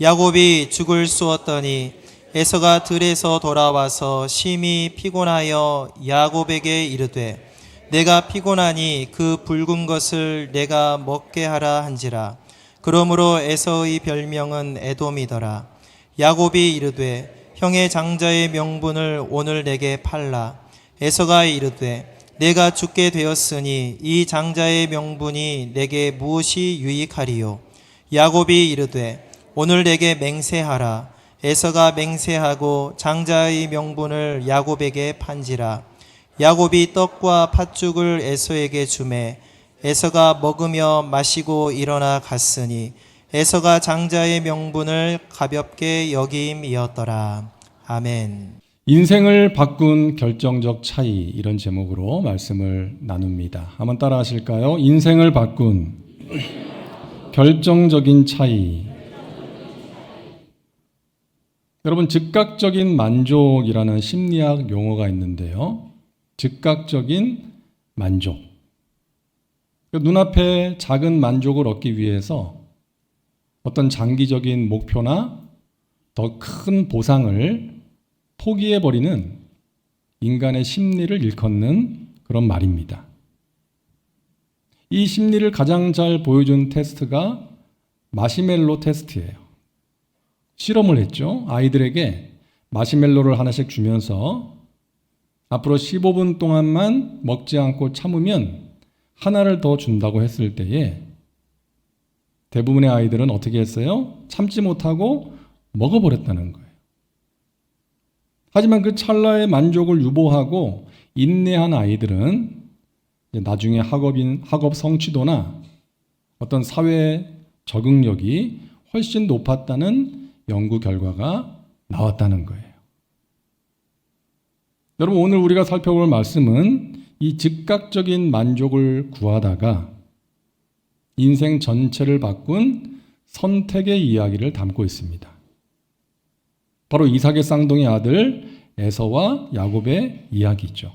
야곱이 죽을 쏘았더니 에서가 들에서 돌아와서 심히 피곤하여 야곱에게 이르되 내가 피곤하니 그 붉은 것을 내가 먹게 하라 한지라. 그러므로 에서의 별명은 에돔이더라. 야곱이 이르되 형의 장자의 명분을 오늘 내게 팔라. 에서가 이르되 내가 죽게 되었으니 이 장자의 명분이 내게 무엇이 유익하리요. 야곱이 이르되 오늘 내게 맹세하라. 에서가 맹세하고 장자의 명분을 야곱에게 판지라. 야곱이 떡과 팥죽을 에서에게 주매 에서가 먹으며 마시고 일어나 갔으니 에서가 장자의 명분을 가볍게 여김이었더라. 아멘. 인생을 바꾼 결정적 차이, 이런 제목으로 말씀을 나눕니다. 한번 따라 하실까요? 인생을 바꾼 결정적인 차이. 여러분, 즉각적인 만족이라는 심리학 용어가 있는데요. 즉각적인 만족. 눈앞에 작은 만족을 얻기 위해서 어떤 장기적인 목표나 더 큰 보상을 포기해버리는 인간의 심리를 일컫는 그런 말입니다. 이 심리를 가장 잘 보여준 테스트가 마시멜로 테스트예요. 실험을 했죠. 아이들에게 마시멜로를 하나씩 주면서 앞으로 15분 동안만 먹지 않고 참으면 하나를 더 준다고 했을 때에 대부분의 아이들은 어떻게 했어요? 참지 못하고 먹어버렸다는 거예요. 하지만 그 찰나의 만족을 유보하고 인내한 아이들은 나중에 학업 성취도나 어떤 사회 적응력이 훨씬 높았다는 연구 결과가 나왔다는 거예요. 여러분, 오늘 우리가 살펴볼 말씀은 이 즉각적인 만족을 구하다가 인생 전체를 바꾼 선택의 이야기를 담고 있습니다. 바로 이삭의 쌍둥이 아들 에서와 야곱의 이야기죠.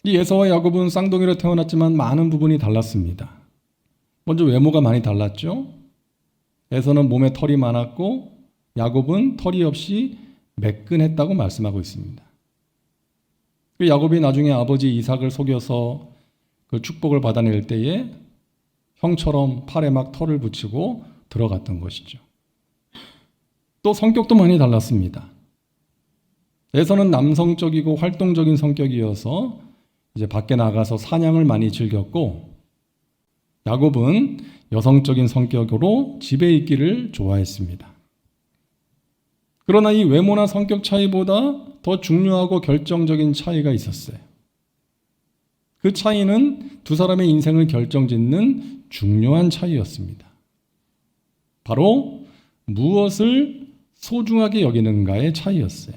이 에서와 야곱은 쌍둥이로 태어났지만 많은 부분이 달랐습니다. 먼저 외모가 많이 달랐죠. 에서는 몸에 털이 많았고 야곱은 털이 없이 매끈했다고 말씀하고 있습니다. 야곱이 나중에 아버지 이삭을 속여서 그 축복을 받아낼 때에 형처럼 팔에 막 털을 붙이고 들어갔던 것이죠. 또 성격도 많이 달랐습니다. 에서는 남성적이고 활동적인 성격이어서 이제 밖에 나가서 사냥을 많이 즐겼고, 야곱은 여성적인 성격으로 집에 있기를 좋아했습니다. 그러나 이 외모나 성격 차이보다 더 중요하고 결정적인 차이가 있었어요. 그 차이는 두 사람의 인생을 결정짓는 중요한 차이였습니다. 바로 무엇을 소중하게 여기는가의 차이였어요.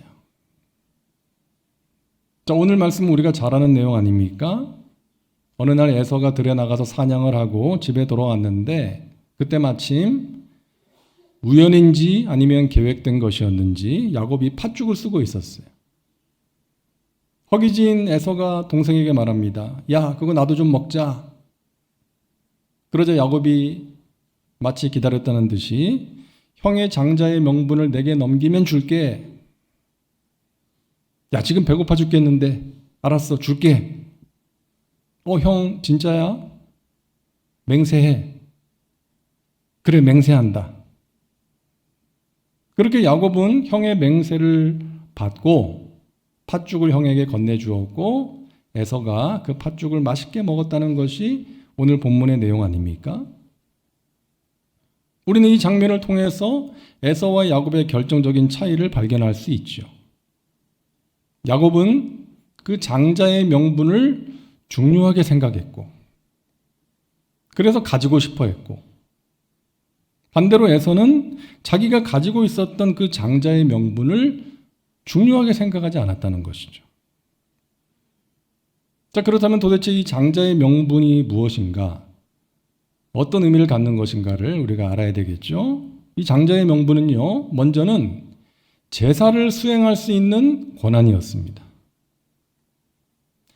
자, 오늘 말씀은 우리가 잘 아는 내용 아닙니까? 어느 날 에서가 들에 나가서 사냥을 하고 집에 돌아왔는데 그때 마침 우연인지 아니면 계획된 것이었는지 야곱이 팥죽을 쓰고 있었어요. 허기진 에서가 동생에게 말합니다. 야, 그거 나도 좀 먹자. 그러자 야곱이 마치 기다렸다는 듯이 형의 장자의 명분을 내게 넘기면 줄게. 야, 지금 배고파 죽겠는데. 알았어, 줄게. 형 진짜야? 맹세해. 그래, 맹세한다. 그렇게 야곱은 형의 맹세를 받고 팥죽을 형에게 건네주었고 에서가 그 팥죽을 맛있게 먹었다는 것이 오늘 본문의 내용 아닙니까? 우리는 이 장면을 통해서 에서와 야곱의 결정적인 차이를 발견할 수 있죠. 야곱은 그 장자의 명분을 중요하게 생각했고 그래서 가지고 싶어 했고, 반대로 에서는 자기가 가지고 있었던 그 장자의 명분을 중요하게 생각하지 않았다는 것이죠. 자, 그렇다면 도대체 이 장자의 명분이 무엇인가? 어떤 의미를 갖는 것인가를 우리가 알아야 되겠죠. 이 장자의 명분은요, 먼저는 제사를 수행할 수 있는 권한이었습니다.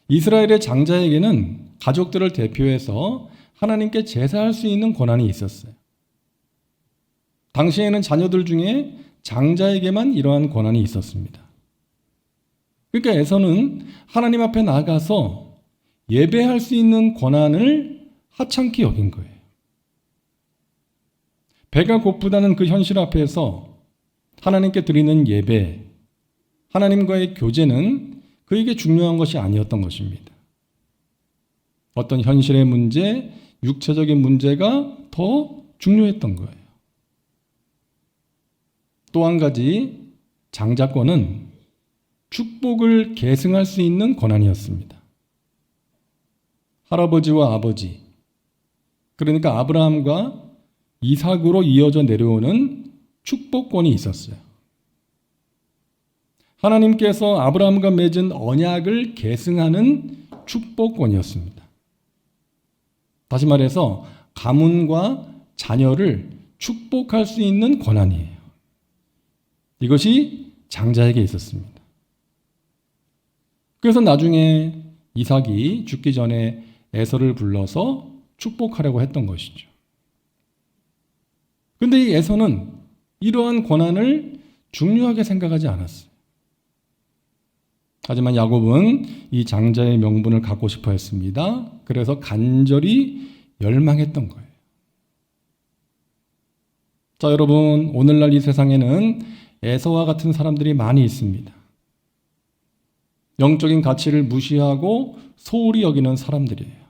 이스라엘의 장자에게는 가족들을 대표해서 하나님께 제사할 수 있는 권한이 있었어요. 당시에는 자녀들 중에 장자에게만 이러한 권한이 있었습니다. 그러니까 에서는 하나님 앞에 나가서 예배할 수 있는 권한을 하찮게 여긴 거예요. 배가 고프다는 그 현실 앞에서 하나님께 드리는 예배, 하나님과의 교제는 그에게 중요한 것이 아니었던 것입니다. 어떤 현실의 문제, 육체적인 문제가 더 중요했던 거예요. 또 한 가지, 장자권은 축복을 계승할 수 있는 권한이었습니다. 할아버지와 아버지, 그러니까 아브라함과 이삭으로 이어져 내려오는 축복권이 있었어요. 하나님께서 아브라함과 맺은 언약을 계승하는 축복권이었습니다. 다시 말해서 가문과 자녀를 축복할 수 있는 권한이에요. 이것이 장자에게 있었습니다. 그래서 나중에 이삭이 죽기 전에 에서를 불러서 축복하려고 했던 것이죠. 그런데 이 에서는 이러한 권한을 중요하게 생각하지 않았어요. 하지만 야곱은 이 장자의 명분을 갖고 싶어 했습니다. 그래서 간절히 열망했던 거예요. 자, 여러분, 오늘날 이 세상에는 에서와 같은 사람들이 많이 있습니다. 영적인 가치를 무시하고 소홀히 여기는 사람들이에요.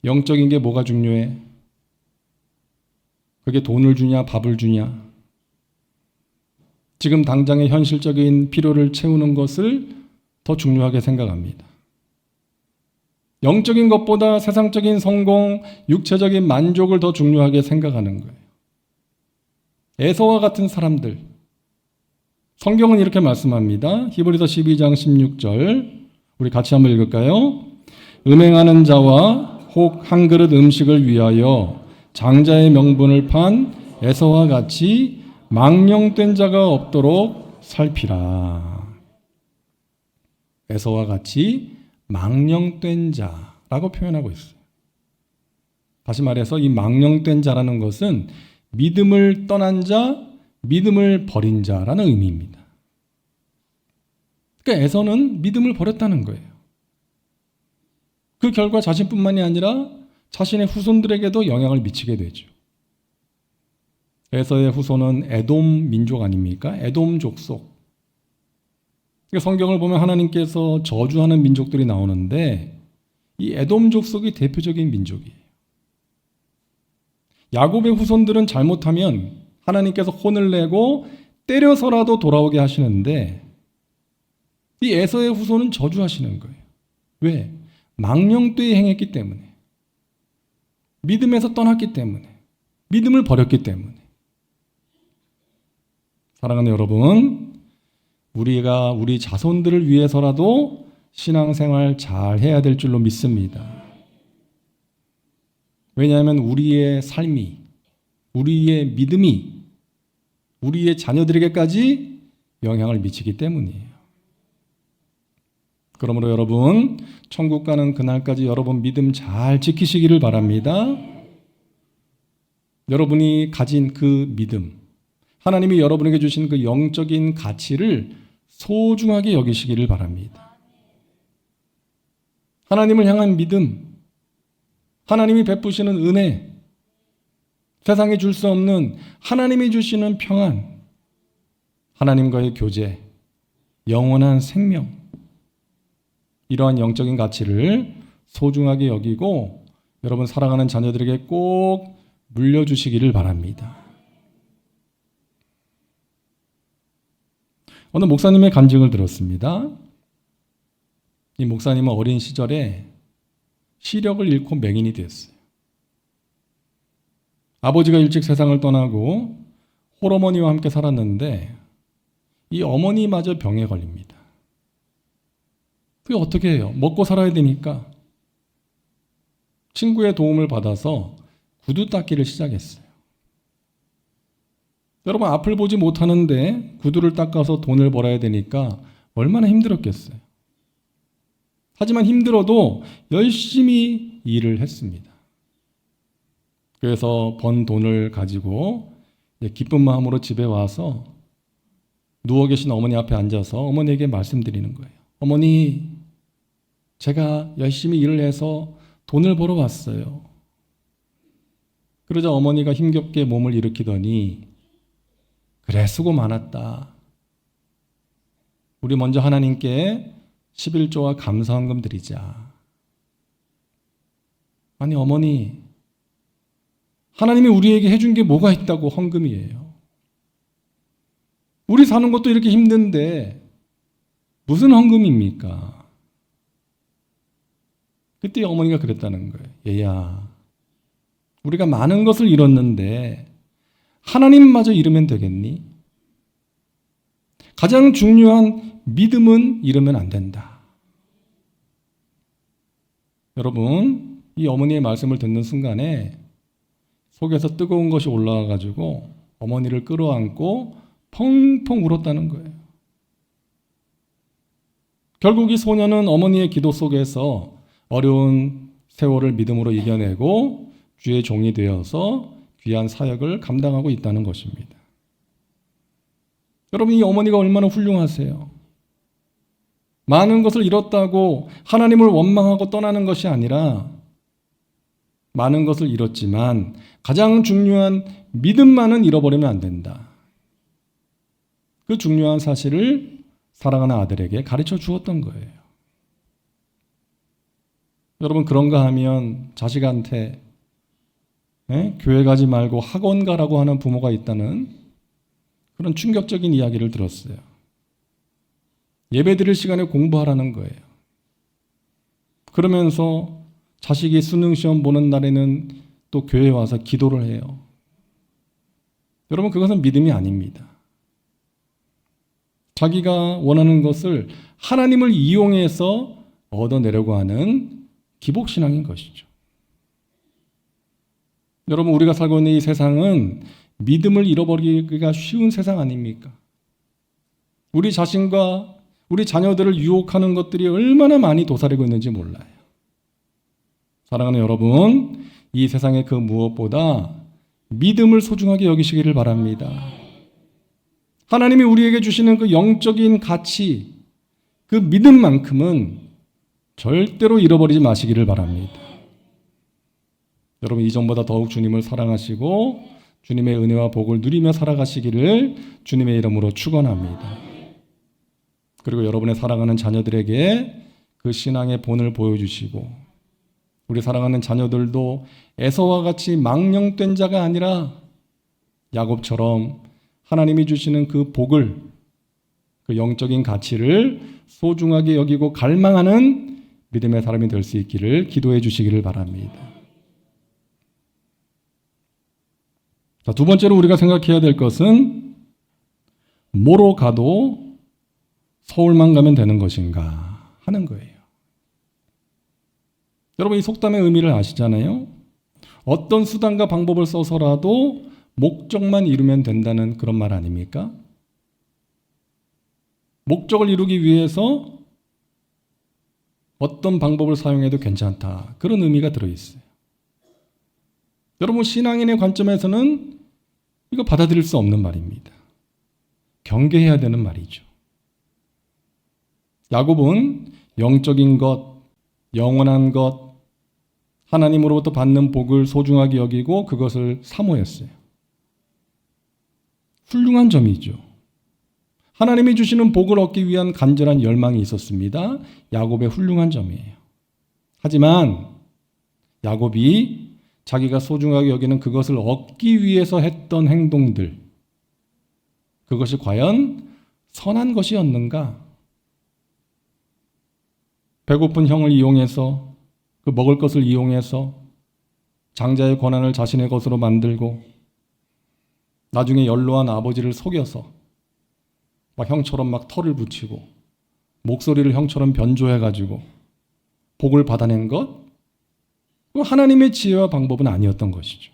영적인 게 뭐가 중요해? 그게 돈을 주냐, 밥을 주냐? 지금 당장의 현실적인 필요를 채우는 것을 더 중요하게 생각합니다. 영적인 것보다 세상적인 성공, 육체적인 만족을 더 중요하게 생각하는 거예요. 에서와 같은 사람들, 성경은 이렇게 말씀합니다. 히브리서 12장 16절 우리 같이 한번 읽을까요? 음행하는 자와 혹 한 그릇 음식을 위하여 장자의 명분을 판 에서와 같이 망령된 자가 없도록 살피라. 에서와 같이 망령된 자라고 표현하고 있어요. 다시 말해서 이 망령된 자라는 것은 믿음을 떠난 자, 믿음을 버린 자라는 의미입니다. 그러니까 에서는 믿음을 버렸다는 거예요. 그 결과 자신뿐만이 아니라 자신의 후손들에게도 영향을 미치게 되죠. 에서의 후손은 에돔 민족 아닙니까? 에돔 족속. 성경을 보면 하나님께서 저주하는 민족들이 나오는데 이 에돔 족속이 대표적인 민족이에요. 야곱의 후손들은 잘못하면 하나님께서 혼을 내고 때려서라도 돌아오게 하시는데 이 에서의 후손은 저주하시는 거예요. 왜? 망령되이 행했기 때문에, 믿음에서 떠났기 때문에, 믿음을 버렸기 때문에. 사랑하는 여러분, 우리가 우리 자손들을 위해서라도 신앙생활 잘 해야 될 줄로 믿습니다. 왜냐하면 우리의 삶이, 우리의 믿음이 우리의 자녀들에게까지 영향을 미치기 때문이에요. 그러므로 여러분, 천국 가는 그날까지 여러분 믿음 잘 지키시기를 바랍니다. 여러분이 가진 그 믿음, 하나님이 여러분에게 주신 그 영적인 가치를 소중하게 여기시기를 바랍니다. 하나님을 향한 믿음, 하나님이 베푸시는 은혜, 세상에 줄 수 없는 하나님이 주시는 평안, 하나님과의 교제, 영원한 생명, 이러한 영적인 가치를 소중하게 여기고 여러분 사랑하는 자녀들에게 꼭 물려주시기를 바랍니다. 어느 목사님의 간증을 들었습니다. 이 목사님은 어린 시절에 시력을 잃고 맹인이 되었어요. 아버지가 일찍 세상을 떠나고 홀어머니와 함께 살았는데 이 어머니마저 병에 걸립니다. 그게 어떻게 해요? 먹고 살아야 되니까 친구의 도움을 받아서 구두 닦기를 시작했어요. 여러분, 앞을 보지 못하는데 구두를 닦아서 돈을 벌어야 되니까 얼마나 힘들었겠어요. 하지만 힘들어도 열심히 일을 했습니다. 그래서 번 돈을 가지고 기쁜 마음으로 집에 와서 누워 계신 어머니 앞에 앉아서 어머니에게 말씀드리는 거예요. 어머니, 제가 열심히 일을 해서 돈을 벌어 왔어요. 그러자 어머니가 힘겹게 몸을 일으키더니 그래, 수고 많았다. 우리 먼저 하나님께 11조와 감사헌금 드리자. 아니 어머니, 하나님이 우리에게 해준 게 뭐가 있다고 헌금이에요. 우리 사는 것도 이렇게 힘든데 무슨 헌금입니까? 그때 어머니가 그랬다는 거예요. 얘야, 우리가 많은 것을 잃었는데 하나님마저 잃으면 되겠니? 가장 중요한 믿음은 잃으면 안 된다. 여러분, 이 어머니의 말씀을 듣는 순간에 속에서 뜨거운 것이 올라와가지고 어머니를 끌어안고 펑펑 울었다는 거예요. 결국 이 소녀는 어머니의 기도 속에서 어려운 세월을 믿음으로 이겨내고 주의 종이 되어서 귀한 사역을 감당하고 있다는 것입니다. 여러분, 이 어머니가 얼마나 훌륭하세요. 많은 것을 잃었다고 하나님을 원망하고 떠나는 것이 아니라 많은 것을 잃었지만 가장 중요한 믿음만은 잃어버리면 안 된다. 그 중요한 사실을 사랑하는 아들에게 가르쳐 주었던 거예요. 여러분, 그런가 하면 자식한테 교회 가지 말고 학원 가라고 하는 부모가 있다는 그런 충격적인 이야기를 들었어요. 예배 드릴 시간에 공부하라는 거예요. 그러면서 자식이 수능시험 보는 날에는 또 교회에 와서 기도를 해요. 여러분, 그것은 믿음이 아닙니다. 자기가 원하는 것을 하나님을 이용해서 얻어내려고 하는 기복신앙인 것이죠. 여러분, 우리가 살고 있는 이 세상은 믿음을 잃어버리기가 쉬운 세상 아닙니까? 우리 자신과 우리 자녀들을 유혹하는 것들이 얼마나 많이 도사리고 있는지 몰라요. 사랑하는 여러분, 이 세상의 그 무엇보다 믿음을 소중하게 여기시기를 바랍니다. 하나님이 우리에게 주시는 그 영적인 가치, 그 믿음만큼은 절대로 잃어버리지 마시기를 바랍니다. 여러분, 이전보다 더욱 주님을 사랑하시고 주님의 은혜와 복을 누리며 살아가시기를 주님의 이름으로 축원합니다. 그리고 여러분의 사랑하는 자녀들에게 그 신앙의 본을 보여주시고 우리 사랑하는 자녀들도 에서와 같이 망령된 자가 아니라 야곱처럼 하나님이 주시는 그 복을, 그 영적인 가치를 소중하게 여기고 갈망하는 믿음의 사람이 될 수 있기를 기도해 주시기를 바랍니다. 자, 두 번째로 우리가 생각해야 될 것은 뭐로 가도 서울만 가면 되는 것인가 하는 거예요. 여러분, 이 속담의 의미를 아시잖아요. 어떤 수단과 방법을 써서라도 목적만 이루면 된다는 그런 말 아닙니까? 목적을 이루기 위해서 어떤 방법을 사용해도 괜찮다. 그런 의미가 들어있어요. 여러분, 신앙인의 관점에서는 이거 받아들일 수 없는 말입니다. 경계해야 되는 말이죠. 야곱은 영적인 것, 영원한 것, 하나님으로부터 받는 복을 소중하게 여기고 그것을 사모했어요. 훌륭한 점이죠. 하나님이 주시는 복을 얻기 위한 간절한 열망이 있었습니다. 야곱의 훌륭한 점이에요. 하지만 야곱이 자기가 소중하게 여기는 그것을 얻기 위해서 했던 행동들, 그것이 과연 선한 것이었는가? 배고픈 형을 이용해서, 그 먹을 것을 이용해서 장자의 권한을 자신의 것으로 만들고 나중에 연로한 아버지를 속여서 막 형처럼 막 털을 붙이고 목소리를 형처럼 변조해가지고 복을 받아낸 것, 하나님의 지혜와 방법은 아니었던 것이죠.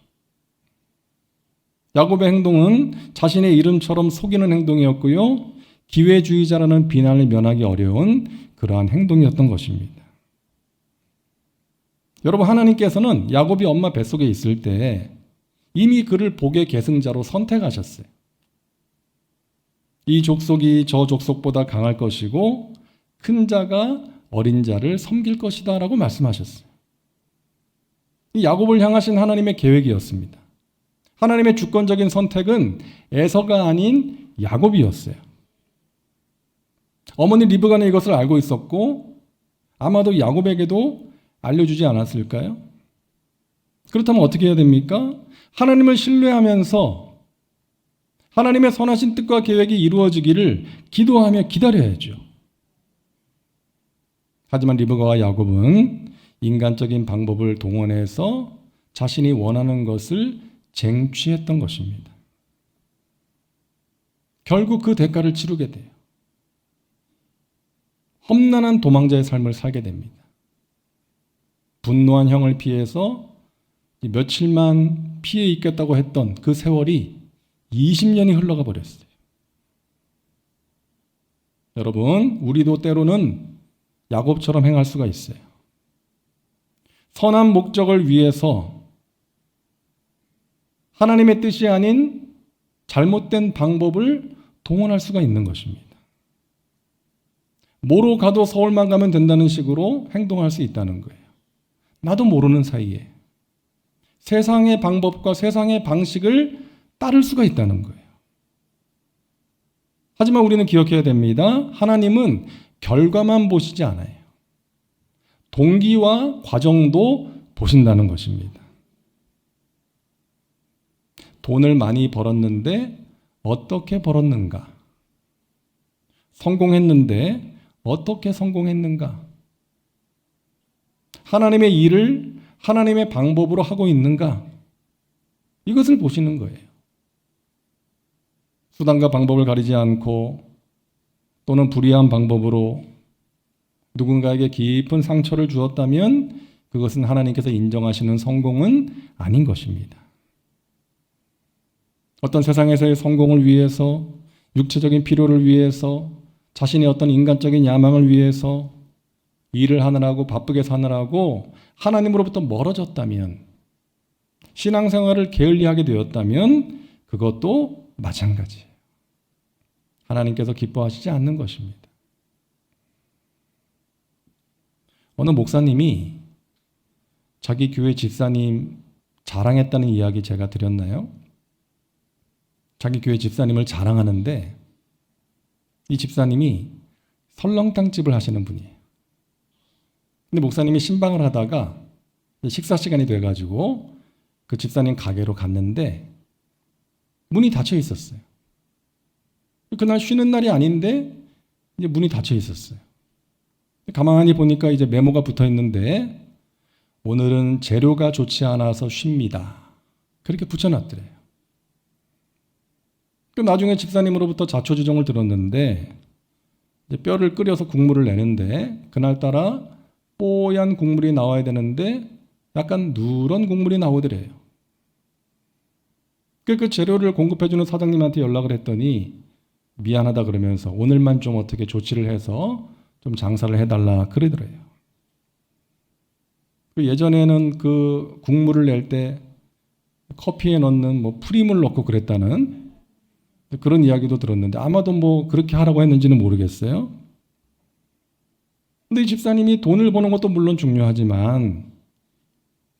야곱의 행동은 자신의 이름처럼 속이는 행동이었고요, 기회주의자라는 비난을 면하기 어려운 그러한 행동이었던 것입니다. 여러분, 하나님께서는 야곱이 엄마 뱃속에 있을 때 이미 그를 복의 계승자로 선택하셨어요. 이 족속이 저 족속보다 강할 것이고 큰 자가 어린 자를 섬길 것이다 라고 말씀하셨어요. 이 야곱을 향하신 하나님의 계획이었습니다. 하나님의 주권적인 선택은 에서가 아닌 야곱이었어요. 어머니 리브가는 이것을 알고 있었고 아마도 야곱에게도 알려주지 않았을까요? 그렇다면 어떻게 해야 됩니까? 하나님을 신뢰하면서 하나님의 선하신 뜻과 계획이 이루어지기를 기도하며 기다려야죠. 하지만 리브가와 야곱은 인간적인 방법을 동원해서 자신이 원하는 것을 쟁취했던 것입니다. 결국 그 대가를 치르게 돼요. 험난한 도망자의 삶을 살게 됩니다. 분노한 형을 피해서 며칠만 피해 있겠다고 했던 그 세월이 20년이 흘러가 버렸어요. 여러분, 우리도 때로는 야곱처럼 행할 수가 있어요. 선한 목적을 위해서 하나님의 뜻이 아닌 잘못된 방법을 동원할 수가 있는 것입니다. 뭐로 가도 서울만 가면 된다는 식으로 행동할 수 있다는 거예요. 나도 모르는 사이에 세상의 방법과 세상의 방식을 따를 수가 있다는 거예요. 하지만 우리는 기억해야 됩니다. 하나님은 결과만 보시지 않아요. 동기와 과정도 보신다는 것입니다. 돈을 많이 벌었는데 어떻게 벌었는가? 성공했는데 어떻게 성공했는가? 하나님의 일을 하나님의 방법으로 하고 있는가? 이것을 보시는 거예요. 수단과 방법을 가리지 않고 또는 불의한 방법으로 누군가에게 깊은 상처를 주었다면 그것은 하나님께서 인정하시는 성공은 아닌 것입니다. 어떤 세상에서의 성공을 위해서, 육체적인 필요를 위해서, 자신의 어떤 인간적인 야망을 위해서 일을 하느라고 바쁘게 사느라고 하나님으로부터 멀어졌다면, 신앙생활을 게을리하게 되었다면 그것도 마찬가지예요. 하나님께서 기뻐하시지 않는 것입니다. 어느 목사님이 자기 교회 집사님 자랑했다는 이야기 제가 드렸나요? 자기 교회 집사님을 자랑하는데 이 집사님이 설렁탕집을 하시는 분이에요. 근데 목사님이 신방을 하다가 식사 시간이 돼가지고 그 집사님 가게로 갔는데 문이 닫혀 있었어요. 그날 쉬는 날이 아닌데 이제 문이 닫혀 있었어요. 가만히 보니까 이제 메모가 붙어 있는데 오늘은 재료가 좋지 않아서 쉽니다. 그렇게 붙여놨더래요. 나중에 집사님으로부터 자초지종을 들었는데 이제 뼈를 끓여서 국물을 내는데 그날따라 뽀얀 국물이 나와야 되는데 약간 누런 국물이 나오더래요. 그 재료를 공급해주는 사장님한테 연락을 했더니 미안하다 그러면서 오늘만 좀 어떻게 조치를 해서 좀 장사를 해달라 그러더래요. 예전에는 그 국물을 낼 때 커피에 넣는 뭐 프림을 넣고 그랬다는 그런 이야기도 들었는데 아마도 뭐 그렇게 하라고 했는지는 모르겠어요. 근데 이 집사님이 돈을 버는 것도 물론 중요하지만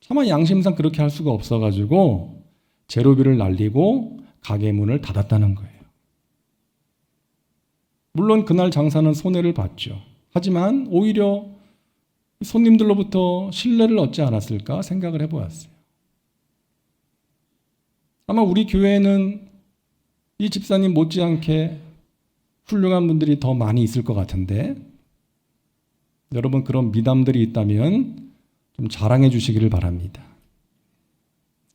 차마 양심상 그렇게 할 수가 없어가지고 재료비를 날리고 가게 문을 닫았다는 거예요. 물론 그날 장사는 손해를 봤죠. 하지만 오히려 손님들로부터 신뢰를 얻지 않았을까 생각을 해보았어요. 아마 우리 교회에는 이 집사님 못지않게 훌륭한 분들이 더 많이 있을 것 같은데 여러분 그런 미담들이 있다면 좀 자랑해 주시기를 바랍니다.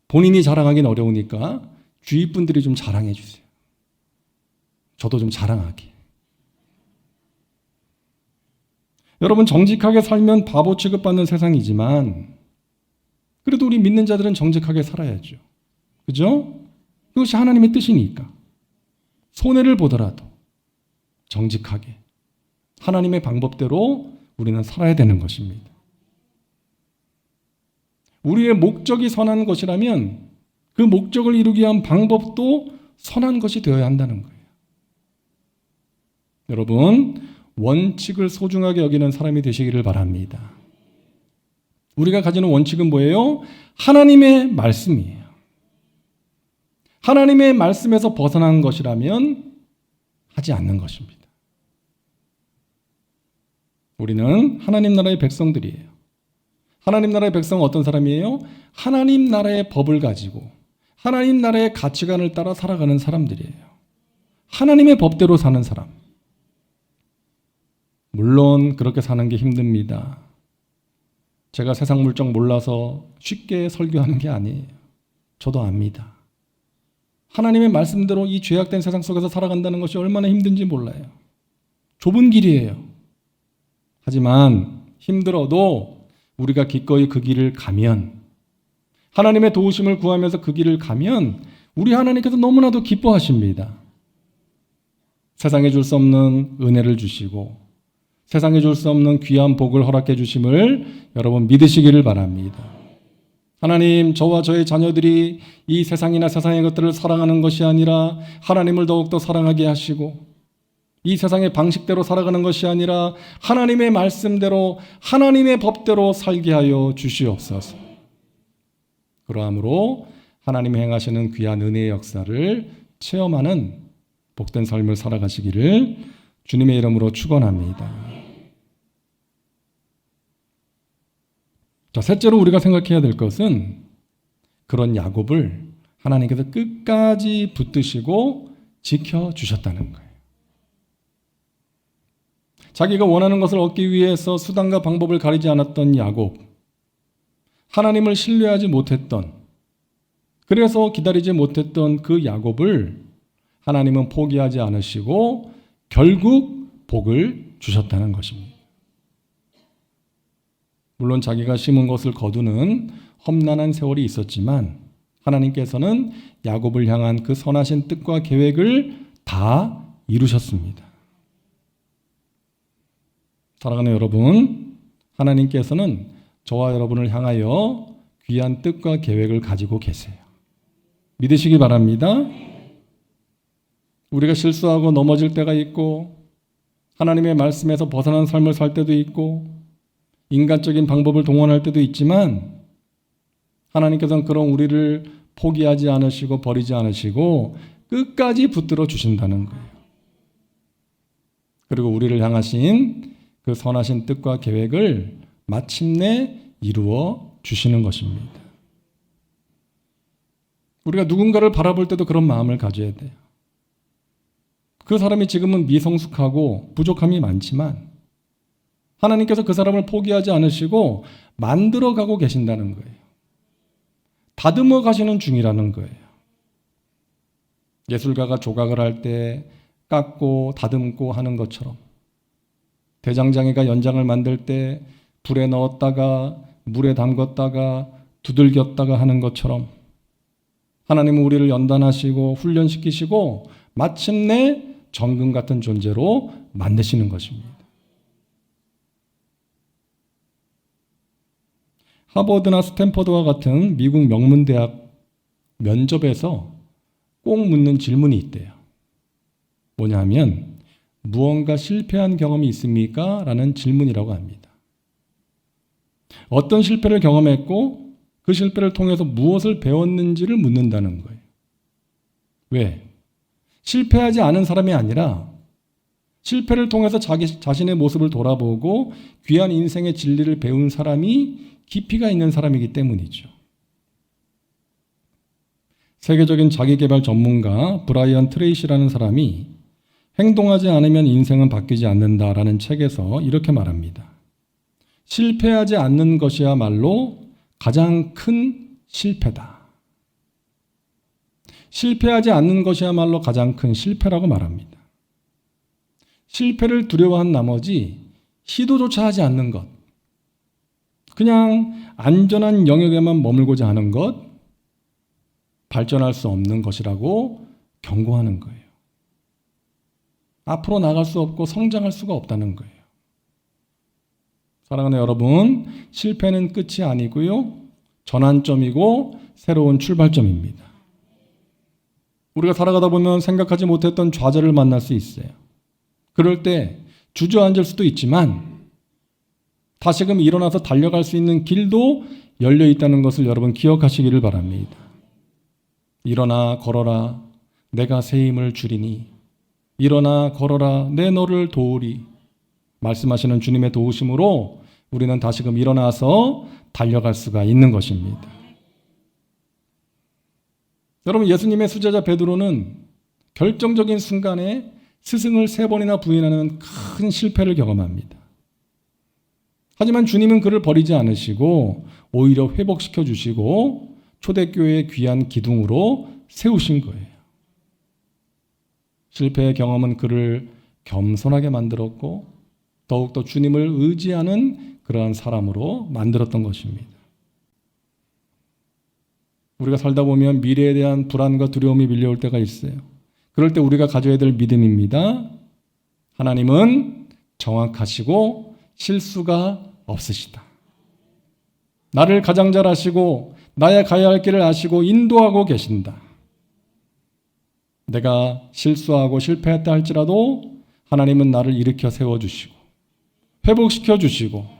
본인이 자랑하기는 어려우니까 주위 분들이 좀 자랑해 주세요. 저도 좀 자랑하게. 여러분 정직하게 살면 바보 취급받는 세상이지만 그래도 우리 믿는 자들은 정직하게 살아야죠. 그죠? 그것이 하나님의 뜻이니까. 손해를 보더라도 정직하게 하나님의 방법대로 우리는 살아야 되는 것입니다. 우리의 목적이 선한 것이라면 그 목적을 이루기 위한 방법도 선한 것이 되어야 한다는 거예요. 여러분, 원칙을 소중하게 여기는 사람이 되시기를 바랍니다. 우리가 가지는 원칙은 뭐예요? 하나님의 말씀이에요. 하나님의 말씀에서 벗어난 것이라면 하지 않는 것입니다. 우리는 하나님 나라의 백성들이에요. 하나님 나라의 백성은 어떤 사람이에요? 하나님 나라의 법을 가지고 하나님 나라의 가치관을 따라 살아가는 사람들이에요. 하나님의 법대로 사는 사람. 물론 그렇게 사는 게 힘듭니다. 제가 세상 물정 몰라서 쉽게 설교하는 게 아니에요. 저도 압니다. 하나님의 말씀대로 이 죄악된 세상 속에서 살아간다는 것이 얼마나 힘든지 몰라요. 좁은 길이에요. 하지만 힘들어도 우리가 기꺼이 그 길을 가면, 하나님의 도우심을 구하면서 그 길을 가면 우리 하나님께서 너무나도 기뻐하십니다. 세상에 줄 수 없는 은혜를 주시고 세상에 줄 수 없는 귀한 복을 허락해 주심을 여러분 믿으시기를 바랍니다. 하나님, 저와 저의 자녀들이 이 세상이나 세상의 것들을 사랑하는 것이 아니라 하나님을 더욱더 사랑하게 하시고, 이 세상의 방식대로 살아가는 것이 아니라 하나님의 말씀대로 하나님의 법대로 살게 하여 주시옵소서. 그러함으로 하나님이 행하시는 귀한 은혜의 역사를 체험하는 복된 삶을 살아가시기를 주님의 이름으로 축원합니다. 자, 셋째로 우리가 생각해야 될 것은 그런 야곱을 하나님께서 끝까지 붙드시고 지켜주셨다는 거예요. 자기가 원하는 것을 얻기 위해서 수단과 방법을 가리지 않았던 야곱, 하나님을 신뢰하지 못했던, 그래서 기다리지 못했던 그 야곱을 하나님은 포기하지 않으시고 결국 복을 주셨다는 것입니다. 물론 자기가 심은 것을 거두는 험난한 세월이 있었지만 하나님께서는 야곱을 향한 그 선하신 뜻과 계획을 다 이루셨습니다. 사랑하는 여러분, 하나님께서는 저와 여러분을 향하여 귀한 뜻과 계획을 가지고 계세요. 믿으시기 바랍니다. 우리가 실수하고 넘어질 때가 있고 하나님의 말씀에서 벗어난 삶을 살 때도 있고 인간적인 방법을 동원할 때도 있지만 하나님께서는 그런 우리를 포기하지 않으시고 버리지 않으시고 끝까지 붙들어 주신다는 거예요. 그리고 우리를 향하신 그 선하신 뜻과 계획을 마침내 이루어 주시는 것입니다. 우리가 누군가를 바라볼 때도 그런 마음을 가져야 돼요. 그 사람이 지금은 미성숙하고 부족함이 많지만 하나님께서 그 사람을 포기하지 않으시고 만들어가고 계신다는 거예요. 다듬어 가시는 중이라는 거예요. 예술가가 조각을 할 때 깎고 다듬고 하는 것처럼, 대장장이가 연장을 만들 때 불에 넣었다가 물에 담궜다가 두들겼다가 하는 것처럼 하나님은 우리를 연단하시고 훈련시키시고 마침내 정금 같은 존재로 만드시는 것입니다. 하버드나 스탠퍼드와 같은 미국 명문대학 면접에서 꼭 묻는 질문이 있대요. 뭐냐면 무언가 실패한 경험이 있습니까? 라는 질문이라고 합니다. 어떤 실패를 경험했고 그 실패를 통해서 무엇을 배웠는지를 묻는다는 거예요. 왜? 실패하지 않은 사람이 아니라 실패를 통해서 자신의 모습을 돌아보고 귀한 인생의 진리를 배운 사람이 깊이가 있는 사람이기 때문이죠. 세계적인 자기개발 전문가 브라이언 트레이시라는 사람이 행동하지 않으면 인생은 바뀌지 않는다라는 책에서 이렇게 말합니다. 실패하지 않는 것이야말로 가장 큰 실패다. 실패하지 않는 것이야말로 가장 큰 실패라고 말합니다. 실패를 두려워한 나머지 시도조차 하지 않는 것, 그냥 안전한 영역에만 머물고자 하는 것, 발전할 수 없는 것이라고 경고하는 거예요. 앞으로 나갈 수 없고 성장할 수가 없다는 거예요. 사랑하는 여러분, 실패는 끝이 아니고요, 전환점이고 새로운 출발점입니다. 우리가 살아가다 보면 생각하지 못했던 좌절을 만날 수 있어요. 그럴 때 주저앉을 수도 있지만 다시금 일어나서 달려갈 수 있는 길도 열려 있다는 것을 여러분 기억하시기를 바랍니다. 일어나 걸어라 내가 새 힘을 주리니 일어나 걸어라 내 너를 도우리 말씀하시는 주님의 도우심으로 우리는 다시금 일어나서 달려갈 수가 있는 것입니다. 여러분 예수님의 수제자 베드로는 결정적인 순간에 스승을 3번이나 부인하는 큰 실패를 경험합니다. 하지만 주님은 그를 버리지 않으시고 오히려 회복시켜 주시고 초대교회의 귀한 기둥으로 세우신 거예요. 실패의 경험은 그를 겸손하게 만들었고 더욱더 주님을 의지하는 그러한 사람으로 만들었던 것입니다. 우리가 살다 보면 미래에 대한 불안과 두려움이 밀려올 때가 있어요. 그럴 때 우리가 가져야 될 믿음입니다. 하나님은 정확하시고 실수가 없으시다. 나를 가장 잘 아시고 나의 가야 할 길을 아시고 인도하고 계신다. 내가 실수하고 실패했다 할지라도 하나님은 나를 일으켜 세워주시고 회복시켜 주시고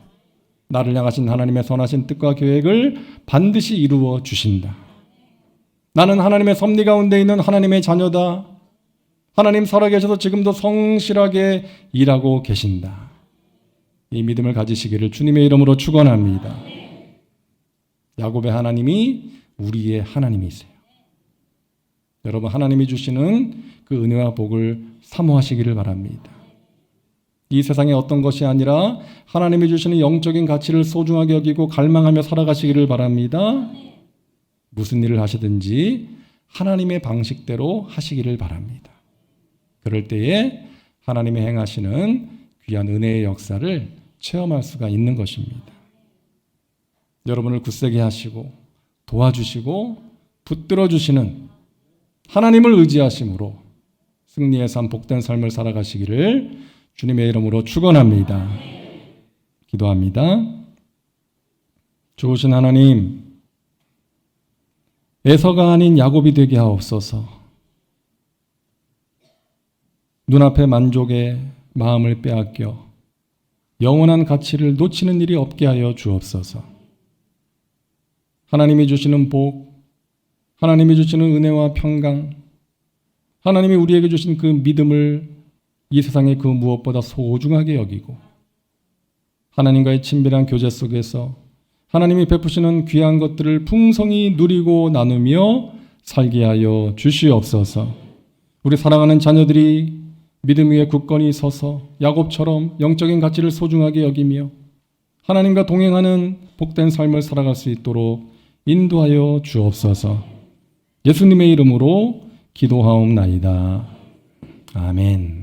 나를 향하신 하나님의 선하신 뜻과 계획을 반드시 이루어 주신다. 나는 하나님의 섭리 가운데 있는 하나님의 자녀다. 하나님 살아계셔서 지금도 성실하게 일하고 계신다. 이 믿음을 가지시기를 주님의 이름으로 축원합니다. 야곱의 하나님이 우리의 하나님이세요. 여러분 하나님이 주시는 그 은혜와 복을 사모하시기를 바랍니다. 이 세상의 어떤 것이 아니라 하나님이 주시는 영적인 가치를 소중하게 여기고 갈망하며 살아가시기를 바랍니다. 무슨 일을 하시든지 하나님의 방식대로 하시기를 바랍니다. 그럴 때에 하나님의 행하시는 귀한 은혜의 역사를 체험할 수가 있는 것입니다. 여러분을 굳세게 하시고 도와주시고 붙들어 주시는 하나님을 의지하심으로 승리의 삶 복된 삶을 살아가시기를 주님의 이름으로 축원합니다. 기도합니다. 좋으신 하나님, 에서가 아닌 야곱이 되게 하옵소서. 눈앞의 만족에 마음을 빼앗겨 영원한 가치를 놓치는 일이 없게 하여 주옵소서. 하나님이 주시는 복, 하나님이 주시는 은혜와 평강, 하나님이 우리에게 주신 그 믿음을 이 세상의 그 무엇보다 소중하게 여기고 하나님과의 친밀한 교제 속에서 하나님이 베푸시는 귀한 것들을 풍성히 누리고 나누며 살게 하여 주시옵소서. 우리 사랑하는 자녀들이 믿음 위에 굳건히 서서 야곱처럼 영적인 가치를 소중하게 여기며 하나님과 동행하는 복된 삶을 살아갈 수 있도록 인도하여 주옵소서. 예수님의 이름으로 기도하옵나이다. 아멘.